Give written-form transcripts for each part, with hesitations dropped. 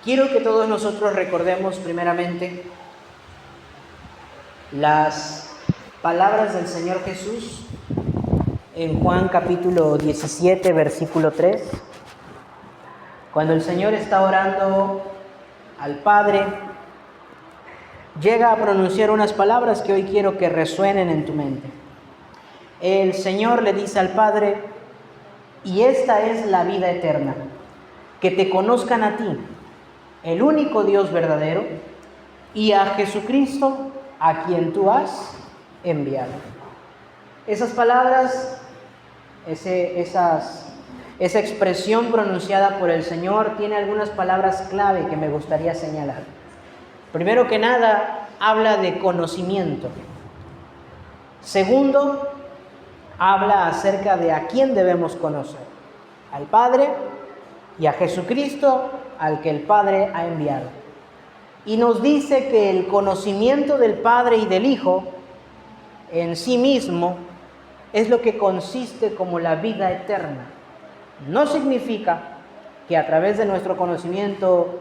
Quiero que todos nosotros recordemos primeramente las palabras del Señor Jesús en Juan capítulo 17, versículo 3, cuando el Señor está orando al Padre, llega a pronunciar unas palabras que hoy quiero que resuenen en tu mente. El Señor le dice al Padre: y esta es la vida eterna, que te conozcan a ti, el único Dios verdadero, y a Jesucristo, a quien tú has enviado. Esas palabras, esa expresión pronunciada por el Señor tiene algunas palabras clave que me gustaría señalar. Primero que nada, habla de conocimiento. Segundo, habla acerca de a quién debemos conocer: al Padre y a Jesucristo, al que el Padre ha enviado. Y nos dice que el conocimiento del Padre y del Hijo en sí mismo es lo que consiste como la vida eterna. No significa que a través de nuestro conocimiento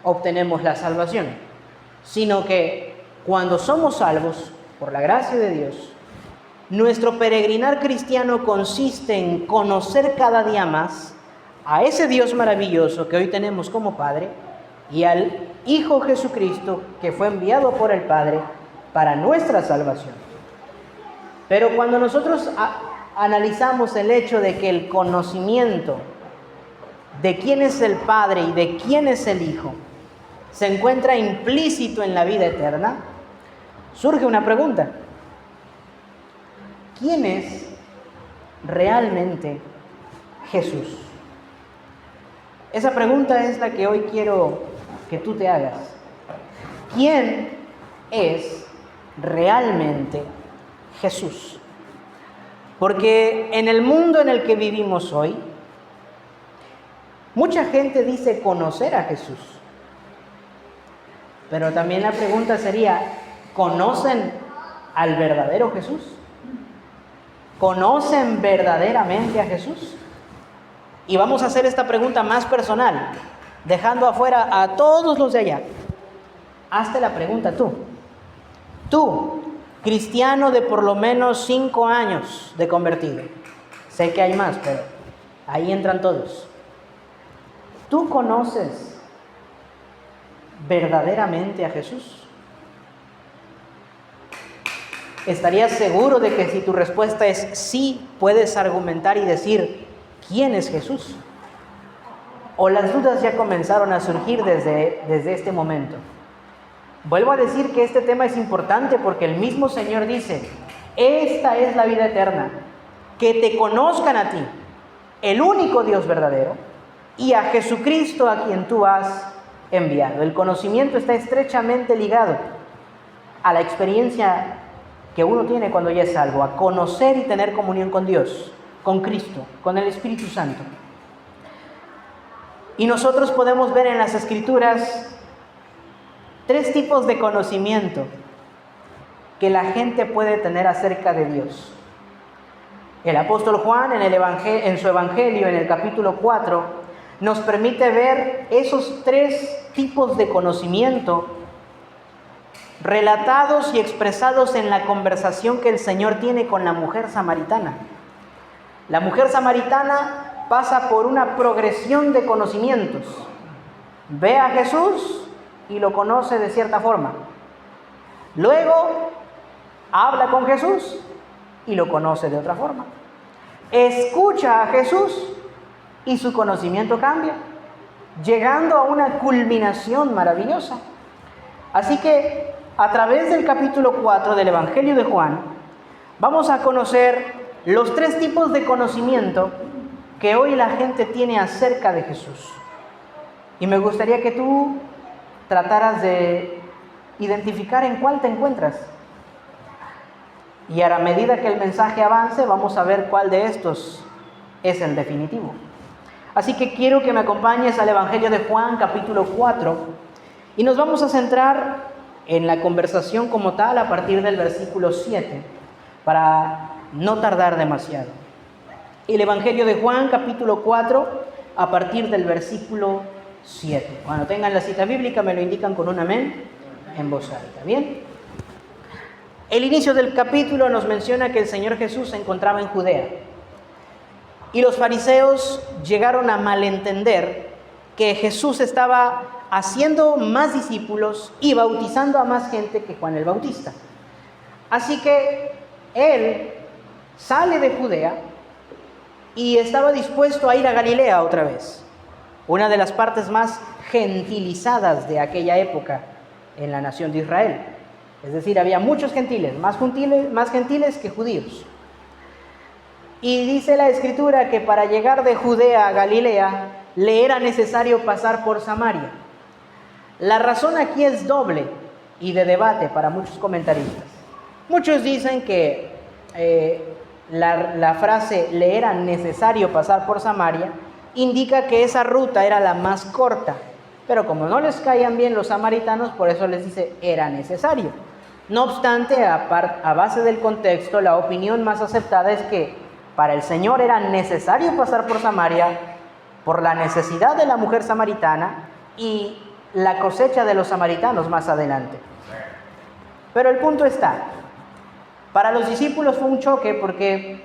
obtenemos la salvación, sino que cuando somos salvos por la gracia de Dios, nuestro peregrinar cristiano consiste en conocer cada día más a ese Dios maravilloso que hoy tenemos como Padre y al Hijo Jesucristo, que fue enviado por el Padre para nuestra salvación. Pero cuando nosotros analizamos el hecho de que el conocimiento de quién es el Padre y de quién es el Hijo se encuentra implícito en la vida eterna, surge una pregunta: ¿quién es realmente Jesús? Esa pregunta es la que hoy quiero que tú te hagas. ¿Quién es realmente Jesús? Porque en el mundo en el que vivimos hoy, mucha gente dice conocer a Jesús. Pero también la pregunta sería: ¿conocen al verdadero Jesús? ¿Conocen verdaderamente a Jesús? Y vamos a hacer esta pregunta más personal, dejando afuera a todos los de allá. Hazte la pregunta tú. Tú, cristiano de por lo menos 5 años de convertido. Sé que hay más, pero ahí entran todos. ¿Tú conoces verdaderamente a Jesús? ¿Estarías seguro de que si tu respuesta es sí, puedes argumentar y decir quién es Jesús? ¿O las dudas ya comenzaron a surgir desde este momento? Vuelvo a decir que este tema es importante porque el mismo Señor dice: esta es la vida eterna, que te conozcan a ti, el único Dios verdadero, y a Jesucristo, a quien tú has enviado. El conocimiento está estrechamente ligado a la experiencia que uno tiene cuando ya es salvo, a conocer y tener comunión con Dios, con Cristo, con el Espíritu Santo. Y nosotros podemos ver en las Escrituras 3 tipos de conocimiento que la gente puede tener acerca de Dios. El apóstol Juan en su Evangelio, en el capítulo 4, nos permite ver esos 3 tipos de conocimiento relatados y expresados en la conversación que el Señor tiene con la mujer samaritana. La mujer samaritana pasa por una progresión de conocimientos. Ve a Jesús y lo conoce de cierta forma. Luego habla con Jesús y lo conoce de otra forma. Escucha a Jesús y su conocimiento cambia, llegando a una culminación maravillosa. Así que a través del capítulo 4 del Evangelio de Juan, vamos a conocer los 3 tipos de conocimiento que hoy la gente tiene acerca de Jesús. Y me gustaría que tú trataras de identificar en cuál te encuentras. Y a la medida que el mensaje avance, vamos a ver cuál de estos es el definitivo. Así que quiero que me acompañes al Evangelio de Juan, capítulo 4, y nos vamos a centrar en la conversación como tal a partir del versículo 7, para no tardar demasiado. El Evangelio de Juan, capítulo 4, a partir del versículo 7. Cuando tengan la cita bíblica me lo indican con un amén en voz alta. ¿Bien? El inicio del capítulo nos menciona que el Señor Jesús se encontraba en Judea. Y los fariseos llegaron a malentender que Jesús estaba haciendo más discípulos y bautizando a más gente que Juan el Bautista. Así que él sale de Judea y estaba dispuesto a ir a Galilea otra vez, una de las partes más gentilizadas de aquella época en la nación de Israel. Es decir, había muchos gentiles, más gentiles que judíos. Y dice la Escritura que para llegar de Judea a Galilea le era necesario pasar por Samaria. La razón aquí es doble y de debate para muchos comentaristas. Muchos dicen que la frase le era necesario pasar por Samaria indica que esa ruta era la más corta, pero como no les caían bien los samaritanos, por eso les dice era necesario. No obstante, a base del contexto, la opinión más aceptada es que para el Señor era necesario pasar por Samaria por la necesidad de la mujer samaritana y la cosecha de los samaritanos más adelante. Pero el punto está, para los discípulos fue un choque porque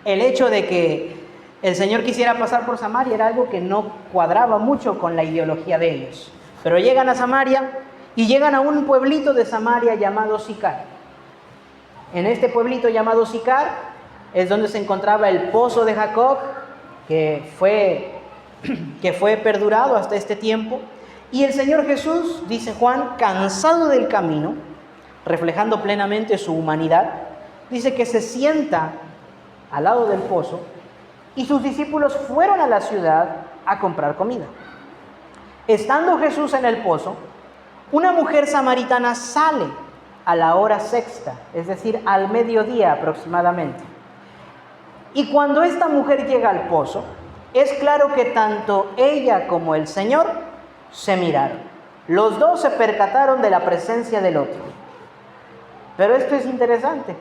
el hecho de que el Señor quisiera pasar por Samaria era algo que no cuadraba mucho con la ideología de ellos. Pero llegan a Samaria y llegan a un pueblito de Samaria llamado Sicar. En este pueblito llamado Sicar es donde se encontraba el pozo de Jacob, que fue perdurado hasta este tiempo. Y el Señor Jesús, dice Juan, cansado del camino, reflejando plenamente su humanidad, dice que se sienta al lado del pozo y sus discípulos fueron a la ciudad a comprar comida. Estando Jesús en el pozo, una mujer samaritana sale a la hora sexta, es decir, al mediodía aproximadamente. Y cuando esta mujer llega al pozo, es claro que tanto ella como el Señor se miraron. Los dos se percataron de la presencia del otro. Pero esto es interesante.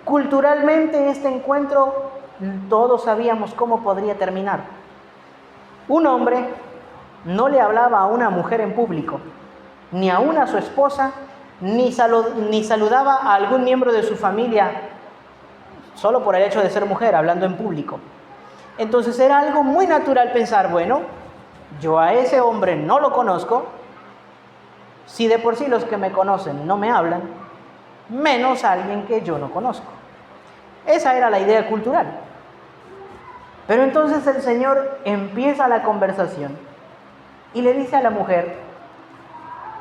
Culturalmente este encuentro todos sabíamos cómo podría terminar. Un hombre no le hablaba a una mujer en público, ni aún a su esposa, ni saludaba a algún miembro de su familia solo por el hecho de ser mujer, hablando en público. Entonces era algo muy natural pensar, bueno, yo a ese hombre no lo conozco, si de por sí los que me conocen no me hablan, menos a alguien que yo no conozco. Esa era la idea cultural. Pero entonces el Señor empieza la conversación y le dice a la mujer,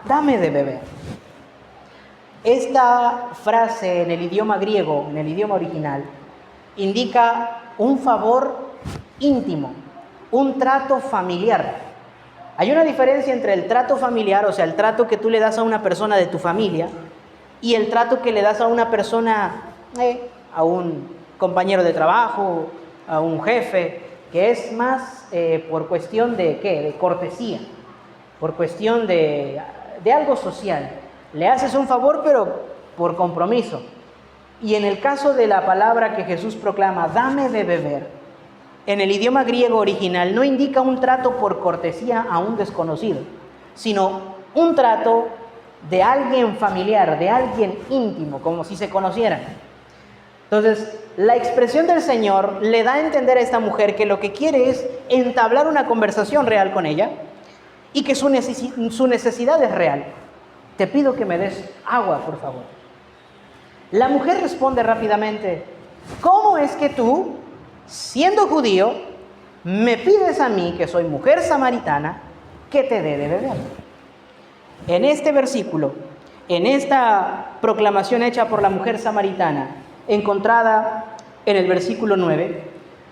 dame de beber. Esta frase en el idioma griego, en el idioma original, indica un favor íntimo, un trato familiar. Hay una diferencia entre el trato familiar, o sea, el trato que tú le das a una persona de tu familia, y el trato que le das a una persona, a un compañero de trabajo, a un jefe, que es más por cuestión de ¿qué? De cortesía, por cuestión de algo social. Le haces un favor, pero por compromiso. Y en el caso de la palabra que Jesús proclama, dame de beber, en el idioma griego original no indica un trato por cortesía a un desconocido, sino un trato de alguien familiar, de alguien íntimo, como si se conocieran. Entonces, la expresión del Señor le da a entender a esta mujer que lo que quiere es entablar una conversación real con ella y que su necesidad es real. Te pido que me des agua, por favor. La mujer responde rápidamente, ¿cómo es que tú, siendo judío, me pides a mí, que soy mujer samaritana, que te dé de beber? En este versículo, en esta proclamación hecha por la mujer samaritana, encontrada en el versículo 9,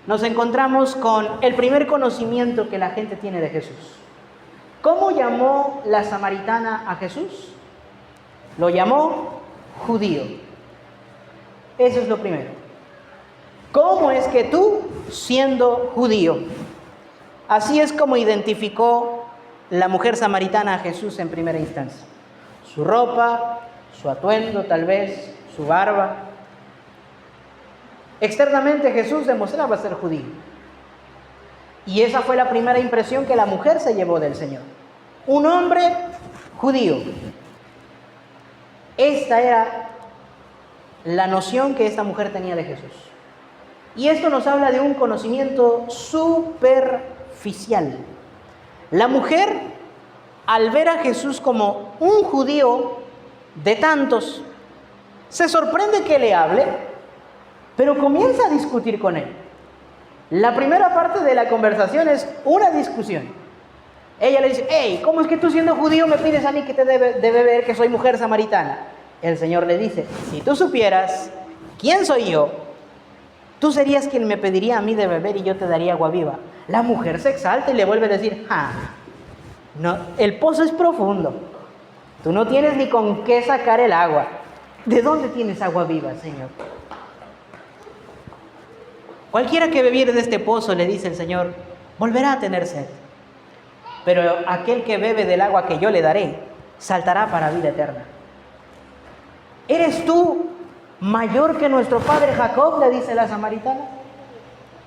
nos encontramos con el primer conocimiento que la gente tiene de Jesús. ¿Cómo llamó la samaritana a Jesús? Lo llamó judío. Eso es lo primero. ¿Cómo es que tú, siendo judío? Así es como identificó la mujer samaritana a Jesús en primera instancia. Su ropa, su atuendo tal vez, su barba. Externamente Jesús demostraba ser judío. Y esa fue la primera impresión que la mujer se llevó del Señor. Un hombre judío. Esta era la noción que esta mujer tenía de Jesús. Y esto nos habla de un conocimiento superficial. La mujer, al ver a Jesús como un judío de tantos, se sorprende que le hable, pero comienza a discutir con él. La primera parte de la conversación es una discusión. Ella le dice: hey, ¿cómo es que tú siendo judío me pides a mí que te dé de beber, que soy mujer samaritana? El Señor le dice: si tú supieras quién soy yo, tú serías quien me pediría a mí de beber y yo te daría agua viva. La mujer se exalta y le vuelve a decir: no, el pozo es profundo. Tú no tienes ni con qué sacar el agua. ¿De dónde tienes agua viva, Señor? Cualquiera que bebiere de este pozo, le dice el Señor, volverá a tener sed. Pero aquel que bebe del agua que yo le daré, saltará para vida eterna. ¿Eres tú mayor que nuestro padre Jacob?, le dice la samaritana.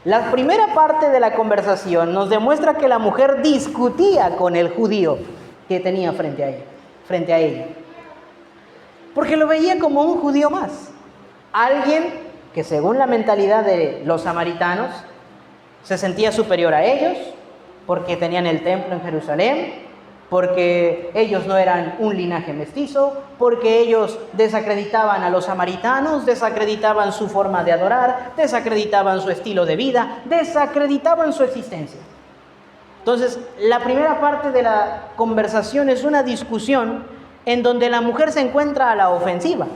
La primera parte de la conversación nos demuestra que la mujer discutía con el judío que tenía frente a ella. Porque lo veía como un judío más. Alguien que, según la mentalidad de los samaritanos, se sentía superior a ellos porque tenían el templo en Jerusalén, porque ellos no eran un linaje mestizo, porque ellos desacreditaban a los samaritanos, desacreditaban su forma de adorar, desacreditaban su estilo de vida, desacreditaban su existencia. Entonces, la primera parte de la conversación es una discusión en donde la mujer se encuentra a la ofensiva.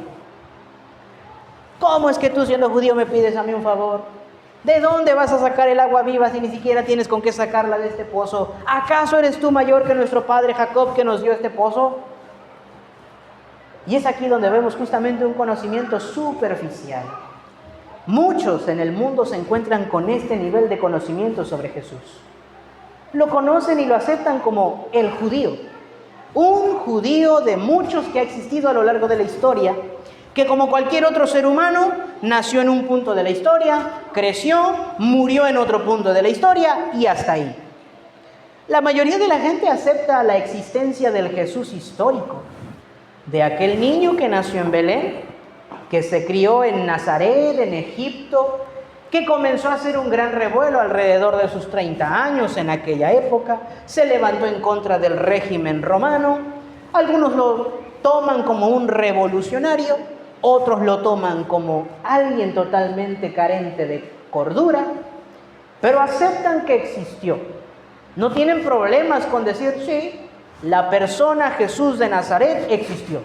¿Cómo es que tú, siendo judío, me pides a mí un favor? ¿De dónde vas a sacar el agua viva si ni siquiera tienes con qué sacarla de este pozo? ¿Acaso eres tú mayor que nuestro padre Jacob, que nos dio este pozo? Y es aquí donde vemos justamente un conocimiento superficial. Muchos en el mundo se encuentran con este nivel de conocimiento sobre Jesús. Lo conocen y lo aceptan como el judío. Un judío de muchos que ha existido a lo largo de la historia, que como cualquier otro ser humano, nació en un punto de la historia, creció, murió en otro punto de la historia y hasta ahí. La mayoría de la gente acepta la existencia del Jesús histórico, de aquel niño que nació en Belén, que se crió en Nazaret, en Egipto, que comenzó a hacer un gran revuelo alrededor de sus 30 años en aquella época, se levantó en contra del régimen romano. Algunos lo toman como un revolucionario, otros lo toman como alguien totalmente carente de cordura, pero aceptan que existió. No tienen problemas con decir: sí, la persona Jesús de Nazaret existió.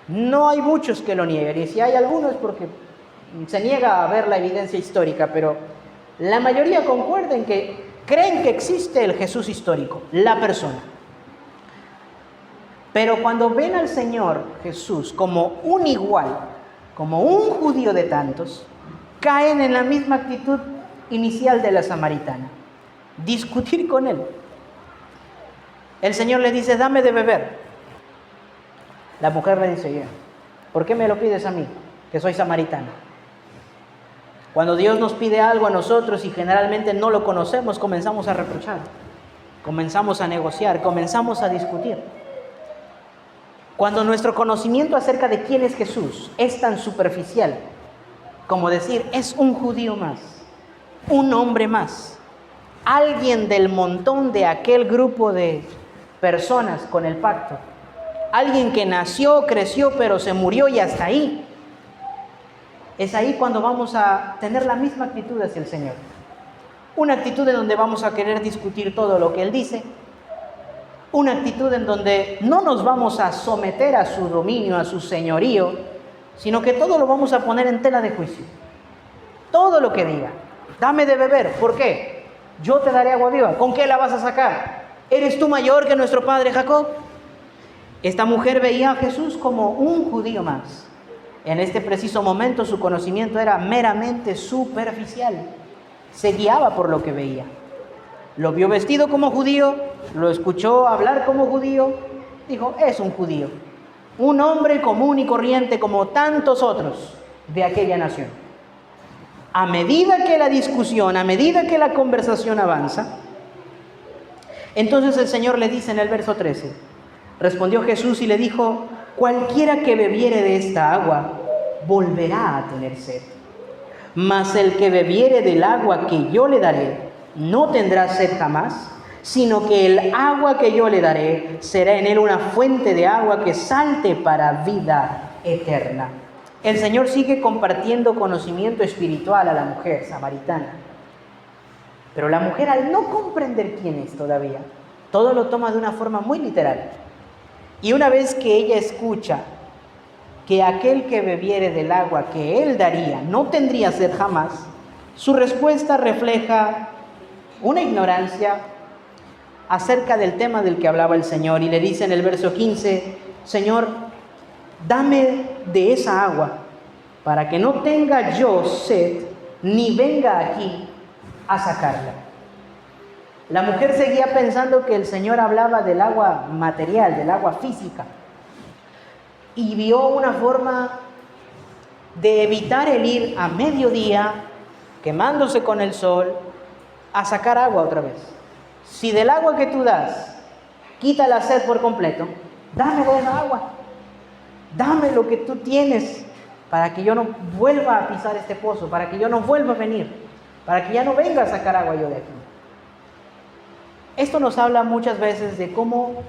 No hay muchos que lo nieguen, y si hay algunos es porque se niega a ver la evidencia histórica, pero la mayoría concuerda en que creen que existe el Jesús histórico, la persona. Pero cuando ven al Señor Jesús como un igual, como un judío de tantos, caen en la misma actitud inicial de la samaritana: discutir con él. El Señor le dice: dame de beber. La mujer le dice: ¿por qué me lo pides a mí, que soy samaritana? Cuando Dios nos pide algo a nosotros y generalmente no lo conocemos, comenzamos a reprochar, comenzamos a negociar, comenzamos a discutir. Cuando nuestro conocimiento acerca de quién es Jesús es tan superficial como decir: es un judío más, un hombre más, alguien del montón de aquel grupo de personas con el pacto, alguien que nació, creció, pero se murió y hasta ahí. Es ahí cuando vamos a tener la misma actitud hacia el Señor. Una actitud en donde vamos a querer discutir todo lo que Él dice. Una actitud en donde no nos vamos a someter a su dominio, a su señorío, sino que todo lo vamos a poner en tela de juicio. Todo lo que diga: dame de beber. ¿Por qué? Yo te daré agua viva. ¿Con qué la vas a sacar? ¿Eres tú mayor que nuestro padre Jacob? Esta mujer veía a Jesús como un judío más. En este preciso momento su conocimiento era meramente superficial. Se guiaba por lo que veía. Lo vio vestido como judío, lo escuchó hablar como judío, dijo: es un judío, un hombre común y corriente como tantos otros de aquella nación. A medida que la discusión, a medida que la conversación avanza, entonces el Señor le dice en el verso 13, respondió Jesús y le dijo, cualquiera que bebiere de esta agua, volverá a tener sed. Mas el que bebiere del agua que yo le daré, no tendrá sed jamás, sino que el agua que yo le daré será en él una fuente de agua que salte para vida eterna. El Señor sigue compartiendo conocimiento espiritual a la mujer samaritana. Pero la mujer, al no comprender quién es todavía, todo lo toma de una forma muy literal. Y una vez que ella escucha que aquel que bebiere del agua que él daría no tendría sed jamás, su respuesta refleja una ignorancia acerca del tema del que hablaba el Señor. Y le dice en el verso 15, Señor, dame de esa agua para que no tenga yo sed ni venga aquí a sacarla. La mujer seguía pensando que el Señor hablaba del agua material, del agua física, y vio una forma de evitar el ir a mediodía, quemándose con el sol, a sacar agua otra vez. Si del agua que tú das quita la sed por completo, dame de esa agua. Dame lo que tú tienes para que yo no vuelva a pisar este pozo, para que yo no vuelva a venir, para que ya no venga a sacar agua yo de aquí. Esto nos habla muchas veces de cómo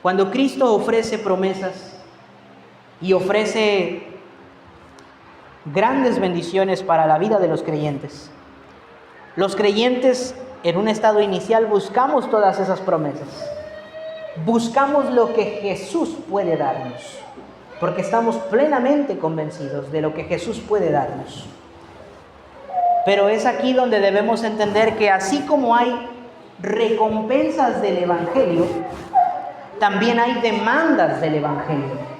cuando Cristo ofrece promesas y ofrece grandes bendiciones para la vida de los creyentes en un estado inicial buscamos todas esas promesas. Buscamos lo que Jesús puede darnos, porque estamos plenamente convencidos de lo que Jesús puede darnos. Pero es aquí donde debemos entender que así como hay recompensas del Evangelio, también hay demandas del Evangelio.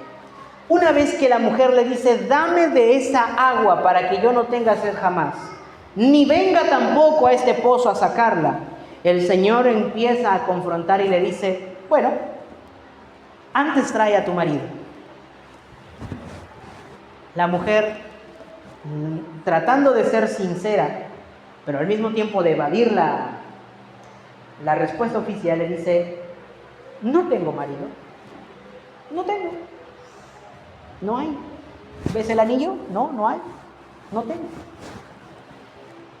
Una vez que la mujer le dice, dame de esa agua para que yo no tenga sed jamás, ni venga tampoco a este pozo a sacarla, el Señor empieza a confrontar y le dice, bueno, antes trae a tu marido. La mujer, tratando de ser sincera, pero al mismo tiempo de evadir la respuesta oficial, le dice, no tengo marido, no tengo, no hay. ¿Ves el anillo? No, no hay,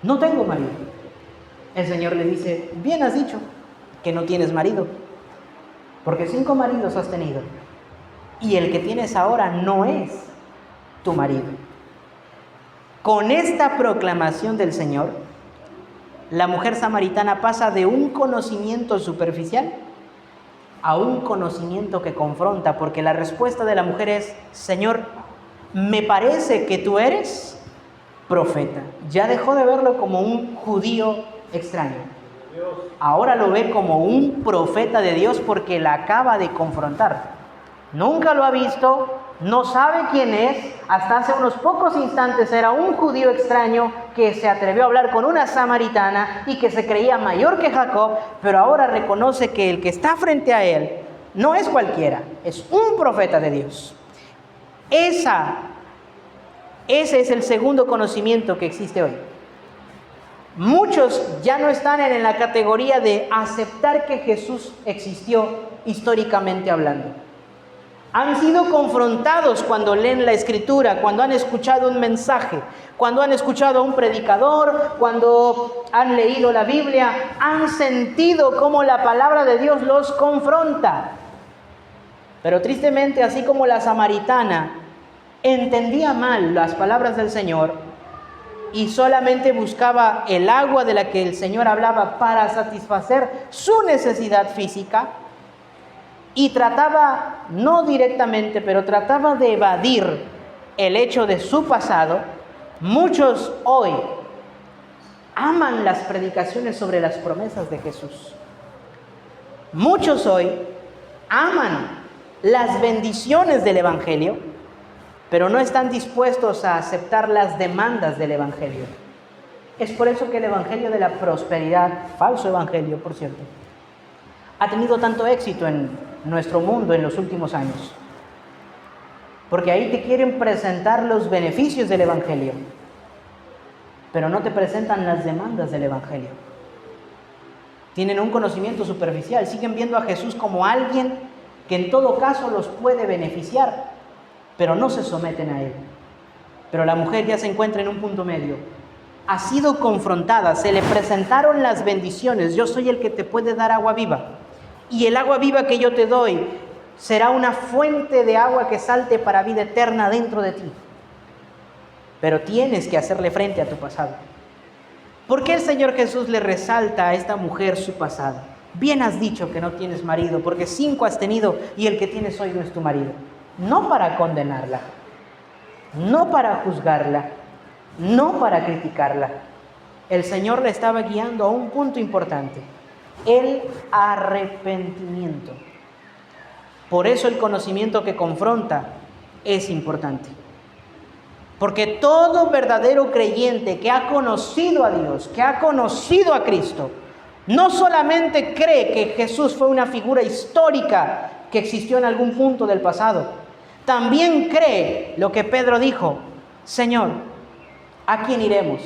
no tengo marido. El Señor le dice, bien has dicho que no tienes marido, porque 5 maridos has tenido, y el que tienes ahora no es tu marido. Con esta proclamación del Señor, la mujer samaritana pasa de un conocimiento superficial a un conocimiento que confronta, porque la respuesta de la mujer es, Señor, me parece que tú eres profeta. Ya dejó de verlo como un judío extraño. Ahora lo ve como un profeta de Dios porque la acaba de confrontar. Nunca lo ha visto, no sabe quién es, hasta hace unos pocos instantes era un judío extraño que se atrevió a hablar con una samaritana y que se creía mayor que Jacob, pero ahora reconoce que el que está frente a él no es cualquiera, es un profeta de Dios. Ese es el segundo conocimiento que existe hoy. Muchos ya no están en la categoría de aceptar que Jesús existió históricamente hablando. Han sido confrontados cuando leen la Escritura, cuando han escuchado un mensaje, cuando han escuchado a un predicador, cuando han leído la Biblia, han sentido cómo la palabra de Dios los confronta. Pero tristemente, así como la samaritana entendía mal las palabras del Señor y solamente buscaba el agua de la que el Señor hablaba para satisfacer su necesidad física, y trataba, no directamente, pero trataba de evadir el hecho de su pasado, muchos hoy aman las predicaciones sobre las promesas de Jesús. Muchos hoy aman las bendiciones del Evangelio, pero no están dispuestos a aceptar las demandas del Evangelio. Es por eso que el Evangelio de la prosperidad, falso evangelio, por cierto, ha tenido tanto éxito en nuestro mundo en los últimos años. Porque ahí te quieren presentar los beneficios del Evangelio. pero no te presentan las demandas del Evangelio. Tienen un conocimiento superficial, siguen viendo a Jesús como alguien que en todo caso los puede beneficiar, pero no se someten a Él. Pero la mujer ya se encuentra en un punto medio. Ha sido confrontada, se le presentaron las bendiciones. Yo soy el que te puede dar agua viva. Y el agua viva que yo te doy será una fuente de agua que salte para vida eterna dentro de ti. Pero tienes que hacerle frente a tu pasado. ¿Por qué el Señor Jesús le resalta a esta mujer su pasado? Bien has dicho que no tienes marido, porque 5 has tenido y el que tienes hoy no es tu marido. No para condenarla, no para juzgarla, no para criticarla. El Señor le estaba guiando a un punto importante: el arrepentimiento. Por eso el conocimiento que confronta es importante. Porque todo verdadero creyente que ha conocido a Dios, que ha conocido a Cristo, no solamente cree que Jesús fue una figura histórica que existió en algún punto del pasado, también cree lo que Pedro dijo: Señor, ¿a quién iremos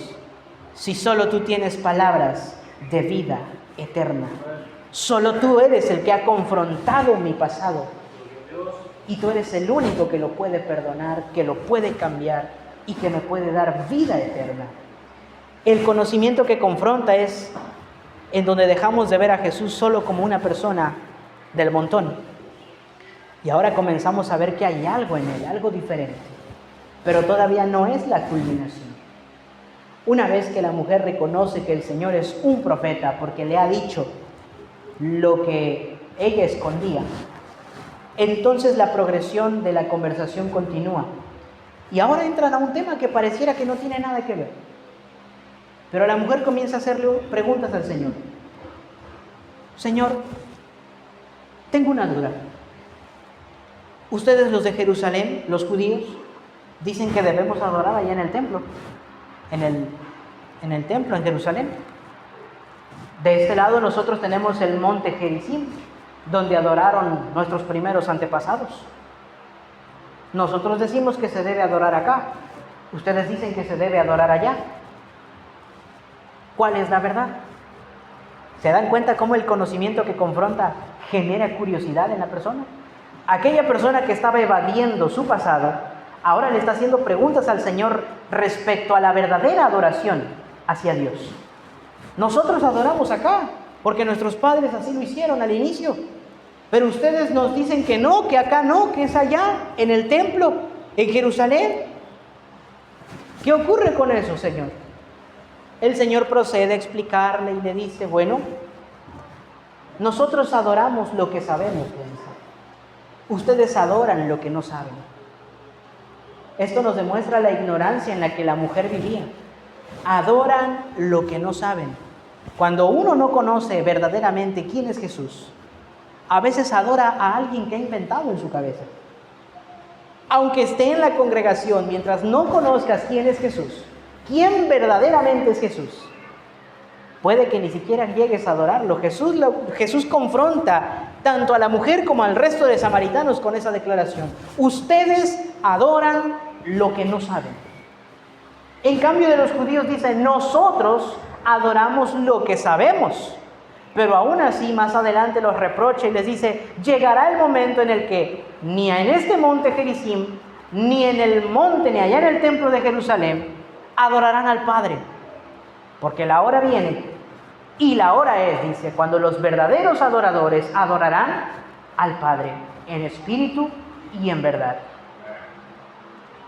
si solo tú tienes palabras de vida eterna? Solo tú eres el que ha confrontado mi pasado y tú eres el único que lo puede perdonar, que lo puede cambiar y que me puede dar vida eterna. El conocimiento que confronta es en donde dejamos de ver a Jesús solo como una persona del montón. Y ahora comenzamos a ver que hay algo en Él, algo diferente. Pero todavía no es la culminación. Una vez que la mujer reconoce que el Señor es un profeta porque le ha dicho lo que ella escondía, entonces la progresión de la conversación continúa. Y ahora entran a un tema que pareciera que no tiene nada que ver. Pero la mujer comienza a hacerle preguntas al Señor. Señor, tengo una duda. Ustedes, los de Jerusalén, los judíos, dicen que debemos adorar allá en el templo. En el templo en Jerusalén. De este lado nosotros tenemos el monte Gerizim, donde adoraron nuestros primeros antepasados. Nosotros decimos que se debe adorar acá. Ustedes dicen que se debe adorar allá. ¿Cuál es la verdad? ¿Se dan cuenta cómo el conocimiento que confronta genera curiosidad en la persona? Aquella persona que estaba evadiendo su pasado, ahora le está haciendo preguntas al Señor respecto a la verdadera adoración hacia Dios. Nosotros adoramos acá, porque nuestros padres así lo hicieron al inicio. Pero ustedes nos dicen que no, que acá no, que es allá, en el templo, en Jerusalén. ¿Qué ocurre con eso, Señor? El Señor procede a explicarle y le dice: bueno, nosotros adoramos lo que sabemos, ustedes adoran lo que no saben. Esto nos demuestra la ignorancia en la que la mujer vivía. Adoran lo que no saben. Cuando uno no conoce verdaderamente quién es Jesús, a veces adora a alguien que ha inventado en su cabeza. Aunque esté en la congregación, mientras no conozcas quién es Jesús, quién verdaderamente es Jesús, puede que ni siquiera llegues a adorarlo. Jesús confronta tanto a la mujer como al resto de samaritanos con esa declaración: ustedes adoran lo que no saben. En cambio de los judíos dicen: nosotros adoramos lo que sabemos. Pero aún así, más adelante los reprocha y les dice: llegará el momento en el que ni en este monte Gerizim, ni en el monte, ni allá en el templo de Jerusalén, adorarán al Padre. Porque la hora viene, y la hora es, dice, cuando los verdaderos adoradores adorarán al Padre, en espíritu y en verdad.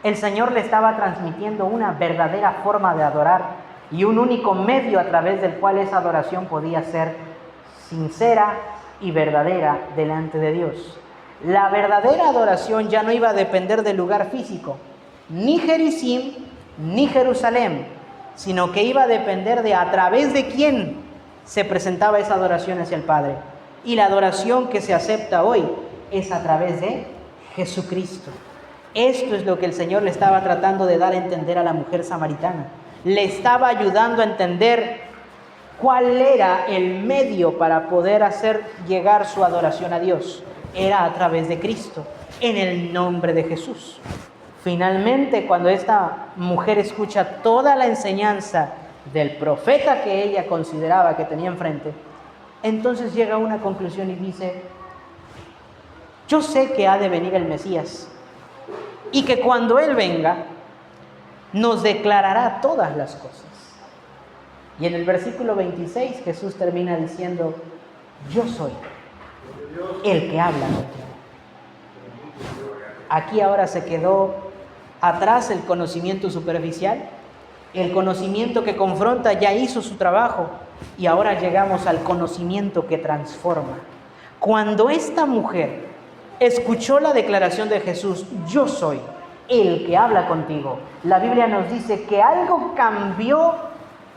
El Señor le estaba transmitiendo una verdadera forma de adorar y un único medio a través del cual esa adoración podía ser sincera y verdadera delante de Dios. La verdadera adoración ya no iba a depender del lugar físico, ni Gerizim, ni Jerusalén, sino que iba a depender de a través de quién se presentaba esa adoración hacia el Padre. Y la adoración que se acepta hoy es a través de Jesucristo. Esto es lo que el Señor le estaba tratando de dar a entender a la mujer samaritana. Le estaba ayudando a entender cuál era el medio para poder hacer llegar su adoración a Dios. Era a través de Cristo, en el nombre de Jesús. Finalmente, cuando esta mujer escucha toda la enseñanza del profeta que ella consideraba que tenía enfrente, entonces llega a una conclusión y dice: yo sé que ha de venir el Mesías y que cuando Él venga nos declarará todas las cosas. Y en el versículo 26 Jesús termina diciendo: yo soy el que habla contigo. Aquí ahora se quedó atrás el conocimiento superficial, el conocimiento que confronta ya hizo su trabajo, y ahora llegamos al conocimiento que transforma. Cuando esta mujer escuchó la declaración de Jesús: yo soy el que habla contigo, la Biblia nos dice que algo cambió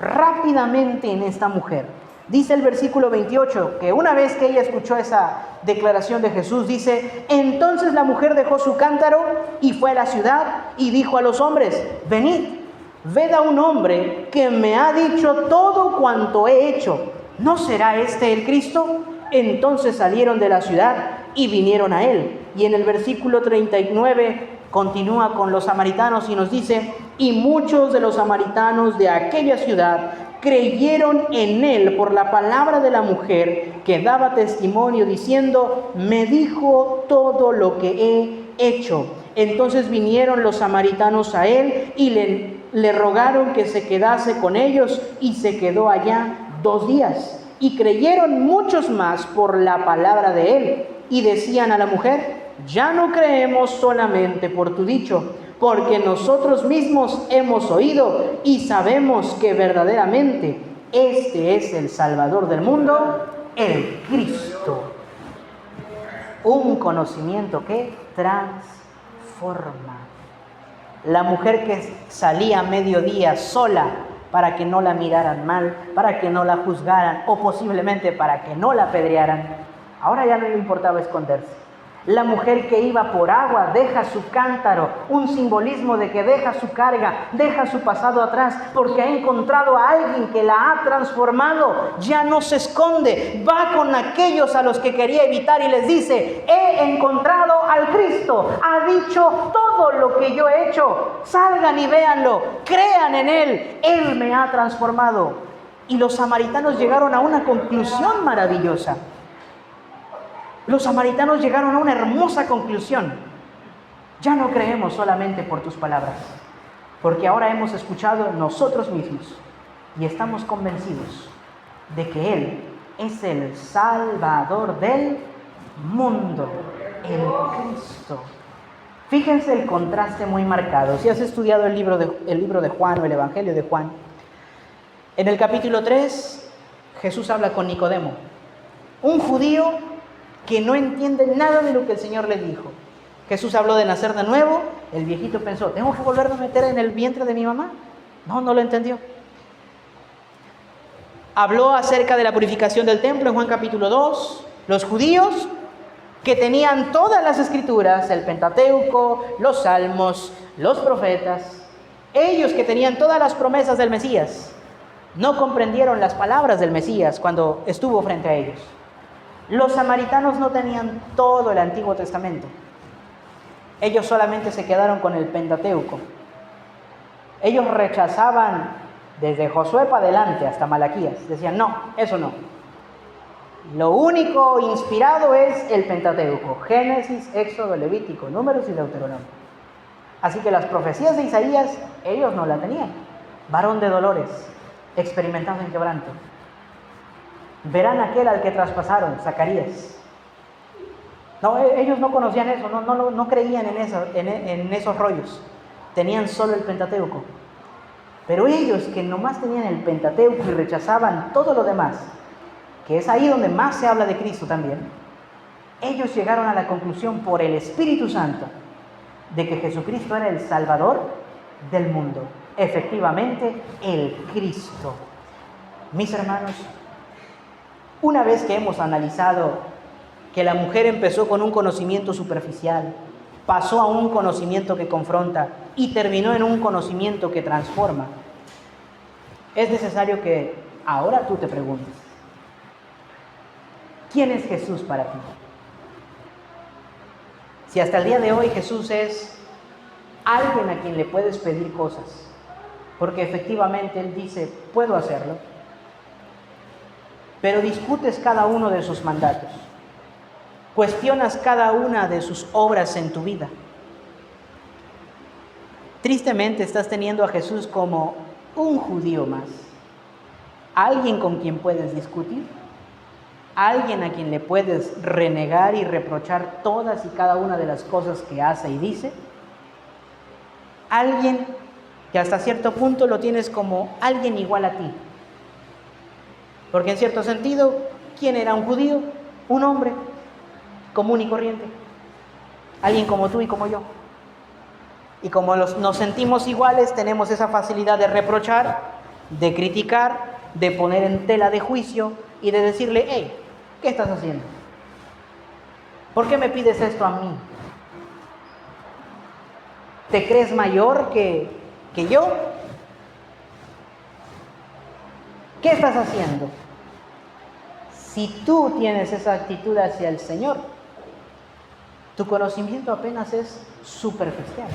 rápidamente en esta mujer. Dice el versículo 28 que una vez que ella escuchó esa declaración de Jesús, dice: entonces la mujer dejó su cántaro y fue a la ciudad y dijo a los hombres: venid, ved a un hombre que me ha dicho todo cuanto he hecho. ¿No será este el Cristo? Entonces salieron de la ciudad y vinieron a él. Y en el versículo 39 continúa con los samaritanos y nos dice: y muchos de los samaritanos de aquella ciudad creyeron en él por la palabra de la mujer, que daba testimonio diciendo: me dijo todo lo que he hecho. Entonces vinieron los samaritanos a él y le rogaron que se quedase con ellos, y se quedó allá 2 días. Y creyeron muchos más por la palabra de él, y decían a la mujer: ya no creemos solamente por tu dicho, porque nosotros mismos hemos oído y sabemos que verdaderamente este es el Salvador del mundo, el Cristo. Un conocimiento que transforma. La mujer que salía a mediodía sola para que no la miraran mal, para que no la juzgaran o posiblemente para que no la apedrearan, ahora ya no le importaba esconderse. La mujer que iba por agua deja su cántaro, un simbolismo de que deja su carga, deja su pasado atrás, porque ha encontrado a alguien que la ha transformado. Ya no se esconde, va con aquellos a los que quería evitar y les dice: he encontrado al Cristo, ha dicho todo lo que yo he hecho, salgan y véanlo, crean en Él, Él me ha transformado. Y los samaritanos llegaron a una conclusión maravillosa. Los samaritanos llegaron a una hermosa conclusión: ya no creemos solamente por tus palabras, porque ahora hemos escuchado nosotros mismos y estamos convencidos de que Él es el Salvador del mundo, el Cristo. Fíjense el contraste muy marcado. Si has estudiado el libro de Juan o el Evangelio de Juan, en el capítulo 3 Jesús habla con Nicodemo, un judío que no entiende nada de lo que el Señor le dijo. Jesús habló de nacer de nuevo. El viejito pensó: ¿tengo que volverme a meter en el vientre de mi mamá? No lo entendió. Habló acerca de la purificación del templo en Juan capítulo 2. Los judíos que tenían todas las escrituras, el Pentateuco, los salmos, los profetas, ellos que tenían todas las promesas del Mesías, no comprendieron las palabras del Mesías cuando estuvo frente a ellos. Los samaritanos no tenían todo el Antiguo Testamento. Ellos solamente se quedaron con el Pentateuco. Ellos rechazaban desde Josué para adelante hasta Malaquías. Decían: no, eso no. Lo único inspirado es el Pentateuco: Génesis, Éxodo, Levítico, Números y Deuteronomio. Así que las profecías de Isaías, ellos no la tenían. Varón de dolores, experimentado en quebranto. Verán aquel al que traspasaron, Zacarías. No, ellos no conocían eso, no creían en esos rollos. Tenían solo el Pentateuco. Pero ellos que nomás tenían el Pentateuco y rechazaban todo lo demás, que es ahí donde más se habla de Cristo también, ellos llegaron a la conclusión por el Espíritu Santo de que Jesucristo era el Salvador del mundo. Efectivamente, el Cristo. Mis hermanos, una vez que hemos analizado que la mujer empezó con un conocimiento superficial, pasó a un conocimiento que confronta y terminó en un conocimiento que transforma, es necesario que ahora tú te preguntes: ¿quién es Jesús para ti? Si hasta el día de hoy Jesús es alguien a quien le puedes pedir cosas, porque efectivamente Él dice, puedo hacerlo, pero discutes cada uno de sus mandatos, cuestionas cada una de sus obras en tu vida. Tristemente estás teniendo a Jesús como un judío más, alguien con quien puedes discutir, alguien a quien le puedes renegar y reprochar todas y cada una de las cosas que hace y dice, alguien que hasta cierto punto lo tienes como alguien igual a ti. Porque en cierto sentido, ¿quién era un judío? Un hombre común y corriente. Alguien como tú y como yo. Y como nos sentimos iguales, tenemos esa facilidad de reprochar, de criticar, de poner en tela de juicio y de decirle, hey, ¿qué estás haciendo? ¿Por qué me pides esto a mí? ¿Te crees mayor que yo? ¿Qué estás haciendo? Si tú tienes esa actitud hacia el Señor, tu conocimiento apenas es superficial.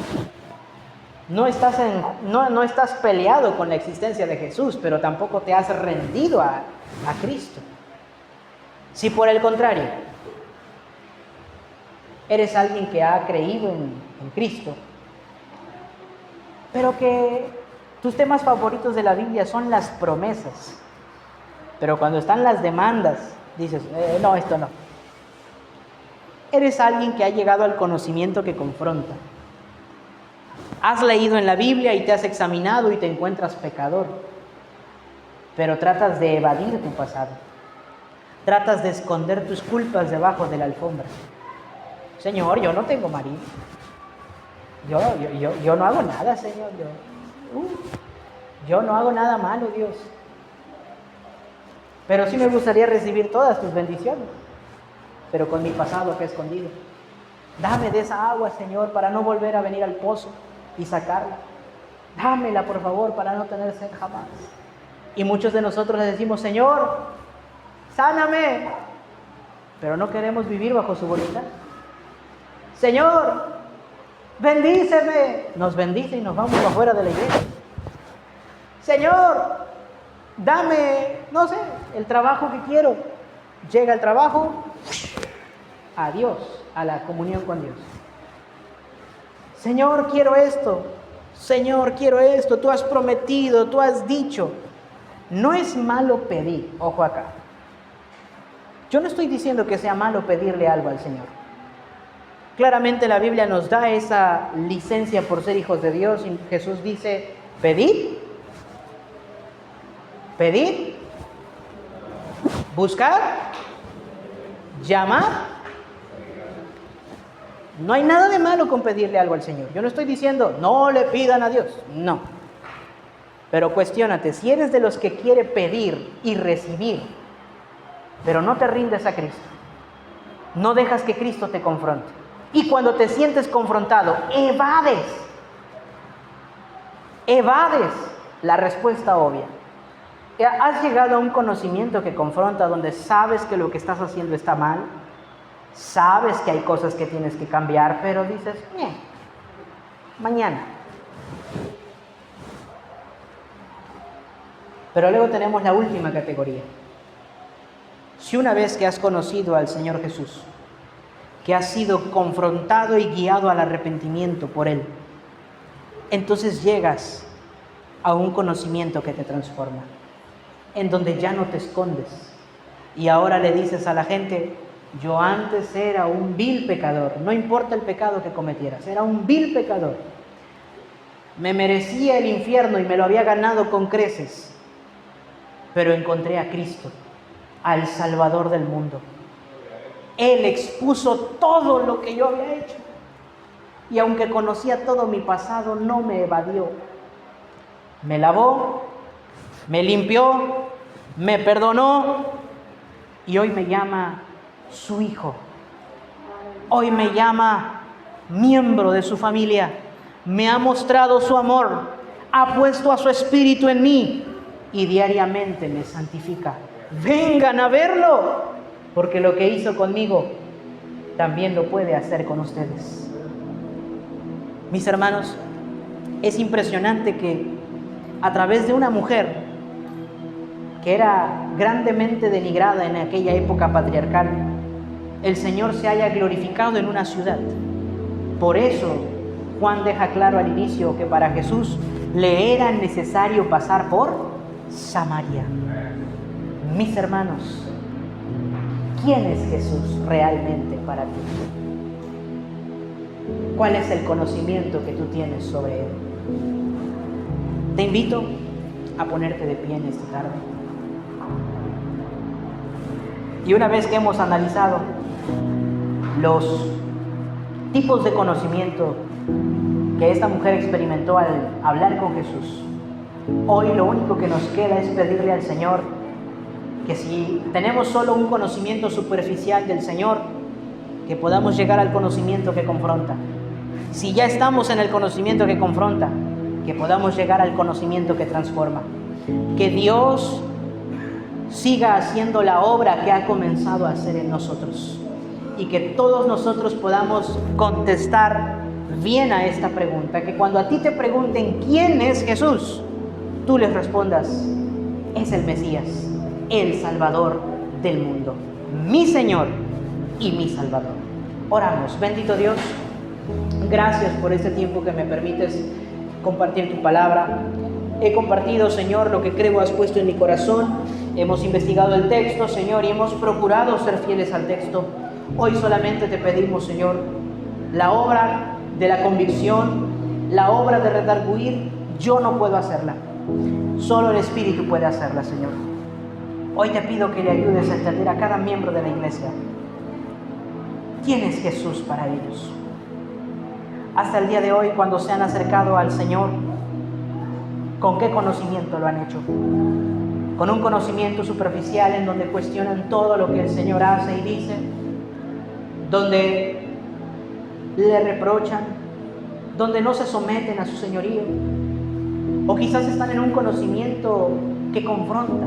No estás peleado con la existencia de Jesús, pero tampoco te has rendido a Cristo. Si por el contrario, eres alguien que ha creído en Cristo, pero que tus temas favoritos de la Biblia son las promesas, pero cuando están las demandas, dices, no, esto no. Eres alguien que ha llegado al conocimiento que confronta. Has leído en la Biblia y te has examinado y te encuentras pecador, pero tratas de evadir tu pasado. Tratas de esconder tus culpas debajo de la alfombra. Señor, yo no tengo marido. Yo no hago nada, Señor. Yo no hago nada malo, Dios. Pero sí me gustaría recibir todas tus bendiciones, pero con mi pasado que he escondido. Dame de esa agua, Señor, para no volver a venir al pozo y sacarla. Dámela, por favor, para no tener sed jamás. Y muchos de nosotros le decimos, Señor, sáname, pero no queremos vivir bajo su voluntad. Señor, bendíceme. Nos bendice y nos vamos afuera de la iglesia. Señor, dame, no sé, el trabajo que quiero. Llega el trabajo, adiós, a la comunión con Dios. Señor, quiero esto. Señor, quiero esto. Tú has prometido, tú has dicho. No es malo pedir, ojo acá. Yo no estoy diciendo que sea malo pedirle algo al Señor. Claramente la Biblia nos da esa licencia por ser hijos de Dios y Jesús dice, pedid, buscar, llamar. No hay nada de malo con pedirle algo al Señor. Yo no estoy diciendo, no le pidan a Dios. No. Pero cuestiónate, si eres de los que quiere pedir y recibir, pero no te rindes a Cristo, no dejas que Cristo te confronte, y cuando te sientes confrontado, evades la respuesta obvia. ¿Has llegado a un conocimiento que confronta, donde sabes que lo que estás haciendo está mal? Sabes que hay cosas que tienes que cambiar, pero dices, mañana. Pero luego tenemos la última categoría. Si una vez que has conocido al Señor Jesús, que has sido confrontado y guiado al arrepentimiento por Él, entonces llegas a un conocimiento que te transforma, en donde ya no te escondes y ahora le dices a la gente, yo antes era un vil pecador, no importa el pecado que cometieras, era un vil pecador, me merecía el infierno y me lo había ganado con creces, pero encontré a Cristo, al Salvador del mundo. Él expuso todo lo que yo había hecho y aunque conocía todo mi pasado, no me evadió. Me lavó, me limpió, me perdonó y hoy me llama su hijo. Hoy me llama miembro de su familia. Me ha mostrado su amor, ha puesto a su espíritu en mí y diariamente me santifica. Vengan a verlo, porque lo que hizo conmigo también lo puede hacer con ustedes. Mis hermanos, es impresionante que a través de una mujer que era grandemente denigrada en aquella época patriarcal, el Señor se haya glorificado en una ciudad. Por eso Juan deja claro al inicio que para Jesús le era necesario pasar por Samaria. Mis hermanos, ¿quién es Jesús realmente para ti? ¿Cuál es el conocimiento que tú tienes sobre Él? Te invito a ponerte de pie en esta tarde. Y una vez que hemos analizado los tipos de conocimiento que esta mujer experimentó al hablar con Jesús, hoy lo único que nos queda es pedirle al Señor que si tenemos solo un conocimiento superficial del Señor, que podamos llegar al conocimiento que confronta. Si ya estamos en el conocimiento que confronta, que podamos llegar al conocimiento que transforma. Que Dios siga haciendo la obra que ha comenzado a hacer en nosotros y que todos nosotros podamos contestar bien a esta pregunta. Que cuando a ti te pregunten ¿quién es Jesús?, tú les respondas: es el Mesías, el Salvador del mundo, mi Señor y mi Salvador. Oramos. Bendito Dios, gracias por este tiempo que me permites compartir tu palabra. He compartido, Señor, lo que creo has puesto en mi corazón. Hemos investigado el texto, Señor, y hemos procurado ser fieles al texto. Hoy solamente te pedimos, Señor, la obra de la convicción, la obra de redarguir, yo no puedo hacerla. Solo el Espíritu puede hacerla, Señor. Hoy te pido que le ayudes a entender a cada miembro de la iglesia quién es Jesús para ellos. Hasta el día de hoy, cuando se han acercado al Señor, ¿con qué conocimiento lo han hecho? ¿Con un conocimiento superficial en donde cuestionan todo lo que el Señor hace y dice? ¿Donde le reprochan? ¿Donde no se someten a su señorío? ¿O quizás están en un conocimiento que confronta?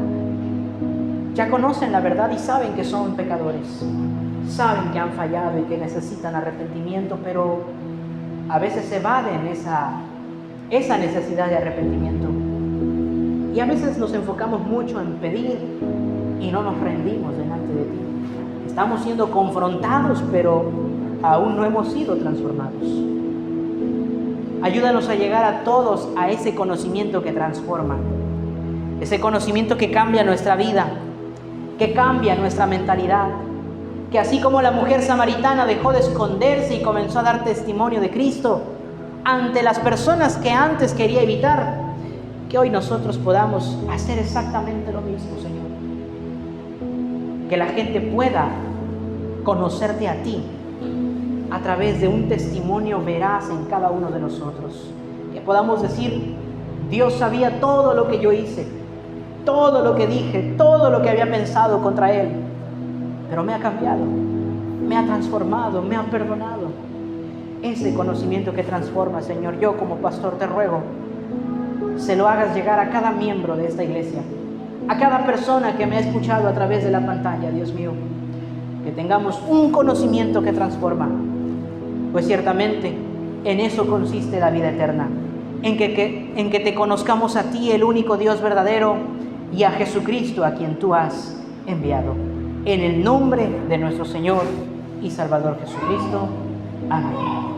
Ya conocen la verdad y saben que son pecadores. Saben que han fallado y que necesitan arrepentimiento, pero a veces se evaden esa necesidad de arrepentimiento. Y a veces nos enfocamos mucho en pedir y no nos rendimos delante de ti. Estamos siendo confrontados, pero aún no hemos sido transformados. Ayúdanos a llegar a todos a ese conocimiento que transforma, ese conocimiento que cambia nuestra vida, que cambia nuestra mentalidad, que así como la mujer samaritana dejó de esconderse y comenzó a dar testimonio de Cristo ante las personas que antes quería evitar, que hoy nosotros podamos hacer exactamente lo mismo, Señor. Que la gente pueda conocerte a ti a través de un testimonio veraz en cada uno de nosotros. Que podamos decir: Dios sabía todo lo que yo hice, todo lo que dije, todo lo que había pensado contra Él, pero me ha cambiado, me ha transformado, me ha perdonado. Ese conocimiento que transforma, Señor, yo como pastor te ruego, se lo hagas llegar a cada miembro de esta iglesia, a cada persona que me ha escuchado a través de la pantalla, Dios mío. Que tengamos un conocimiento que transforma, pues ciertamente en eso consiste la vida eterna, en que te conozcamos a ti, el único Dios verdadero, y a Jesucristo, a quien tú has enviado. En el nombre de nuestro Señor y Salvador Jesucristo. Amén.